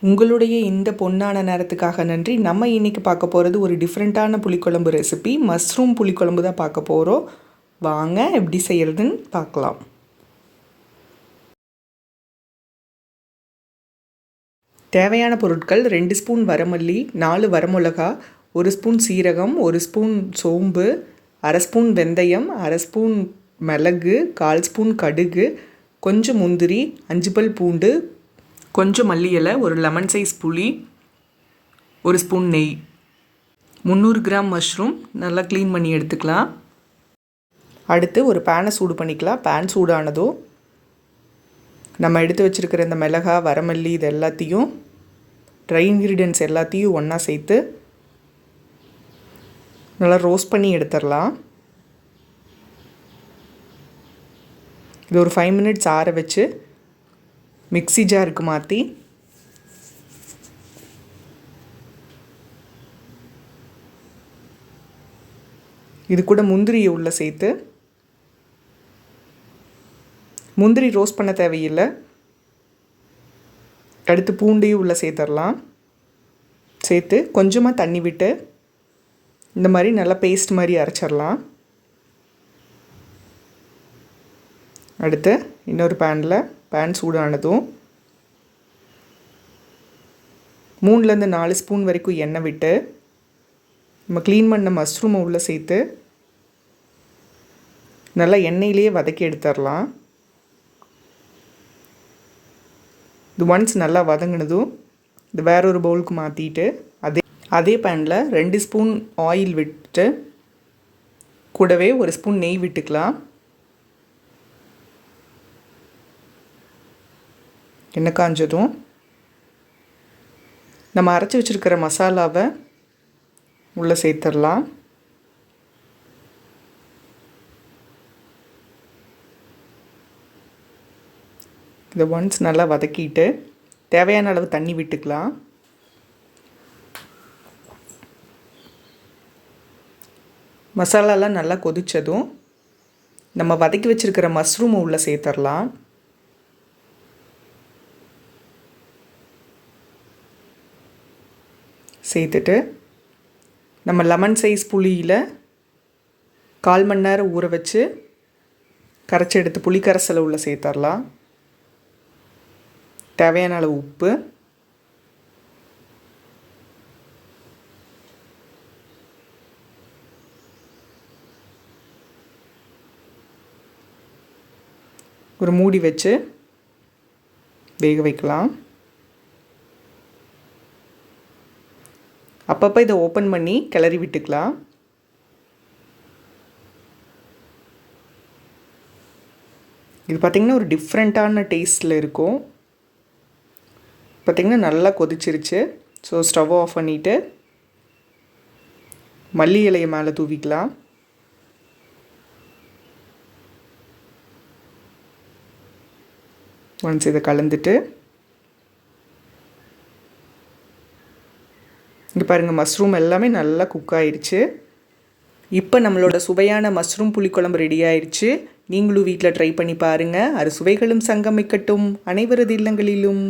உங்களுடைய இந்த பொன்னான நேரத்துக்காக நன்றி. நம்ம இன்றைக்கி பார்க்க போகிறது ஒரு டிஃப்ரெண்ட்டான புளிக்குழம்பு ரெசிபி. மஷ்ரூம் புளிக்குழம்பு தான் பார்க்க போகிறோம். வாங்க எப்படி செய்கிறதுன்னு பார்க்கலாம். தேவையான பொருட்கள் 2 ஸ்பூன் வரமல்லி, 4 வரமிளகா, 1 ஸ்பூன் சீரகம், 1 ஸ்பூன் சோம்பு, 1/2 ஸ்பூன் வெந்தயம், 1/2 ஸ்பூன் மிளகு, 1/4 ஸ்பூன் கடுகு, கொஞ்சம் முந்திரி, 5 பல் பூண்டு, கொஞ்சம் மல்லி இலை, ஒரு லெமன் சைஸ் புளி, 1 ஸ்பூன் நெய், 300 கிராம் மஷ்ரூம் நல்லா க்ளீன் பண்ணி எடுத்துக்கலாம். அடுத்து ஒரு பேனை சூடு பண்ணிக்கலாம். பேன் சூடானதும் நம்ம எடுத்து வச்சுருக்கிற இந்த மிளகா, வரமல்லி இது எல்லாத்தையும் ட்ரை இன்க்ரீடியன்ட்ஸ் எல்லாத்தையும் ஒன்றா சேர்த்து நல்லா ரோஸ்ட் பண்ணி எடுத்துடலாம். இது ஒரு 5 மினிட்ஸ் ஆற வச்சு மிக்ஸி ஜாருக்கு மாற்றி இது கூட முந்திரியை உள்ளே சேர்த்து, முந்திரி ரோஸ்ட் பண்ண தேவையில்லை, அடுத்து பூண்டையும் உள்ளே சேர்த்துடலாம். சேர்த்து கொஞ்சமாக தண்ணி விட்டு இந்த மாதிரி நல்லா பேஸ்ட் மாதிரி அரைச்சிடலாம். அடுத்து இன்னொரு பேன் சூடானதும் 3லேருந்து 4 ஸ்பூன் வரைக்கும் எண்ணெய் விட்டு நம்ம க்ளீன் பண்ண மஷ்ரூமை உள்ளே சேர்த்து நல்லா எண்ணெயிலேயே வதக்கி எடுத்துடலாம். இது ஒன்ஸ் நல்லா வதங்கினதும் இது வேற ஒரு பவுலுக்கு மாற்றிட்டு அதே பேனில் 2 ஸ்பூன் ஆயில் விட்டு கூடவே 1 ஸ்பூன் நெய் விட்டுக்கலாம். எண்ணெய் காஞ்சதும் நம்ம அரைச்சி வச்சுருக்கிற மசாலாவை உள்ளே சேர்த்துடலாம். இதை ஒன்ஸ் நல்லா வதக்கிட்டு தேவையான அளவு தண்ணி விட்டுக்கலாம். மசாலாலாம் நல்லா கொதித்ததும் நம்ம வதக்கி வச்சுருக்கிற மஷ்ரூமை உள்ளே சேர்த்துடலாம். சேர்த்துட்டு நம்ம லெமன் சைஸ் புளியில் 1/4 மணி நேரம் ஊற வச்சு கரைச்சி எடுத்து புளி கரைசலை உள்ளே சேர்த்துடலாம். தேவையான அளவு உப்பு, ஒரு மூடி வச்சு வேக வைக்கலாம். அப்பப்போ இதை ஓப்பன் பண்ணி கிளறி விட்டுக்கலாம். இது பார்த்திங்கன்னா ஒரு டிஃப்ரெண்ட்டான டேஸ்ட்டில் இருக்கும். பார்த்திங்கன்னா நல்லா கொதிச்சிருச்சு. ஸோ ஸ்டவ் ஆஃப் பண்ணிவிட்டு மல்லி இலையை மேலே தூவிக்கலாம். ஒன்ஸ் இதை கலந்துட்டு இங்கே பாருங்கள், மஷ்ரூம் எல்லாமே நல்லா குக் ஆயிடுச்சு. இப்போ நம்மளோட சுவையான மஷ்ரூம் புளிக்குழம்பு ரெடி ஆயிடுச்சு. நீங்களும் வீட்டில் ட்ரை பண்ணி பாருங்கள். அது சுவைகளும் சங்கமிக்கட்டும் அனைவரது இல்லங்களிலும்.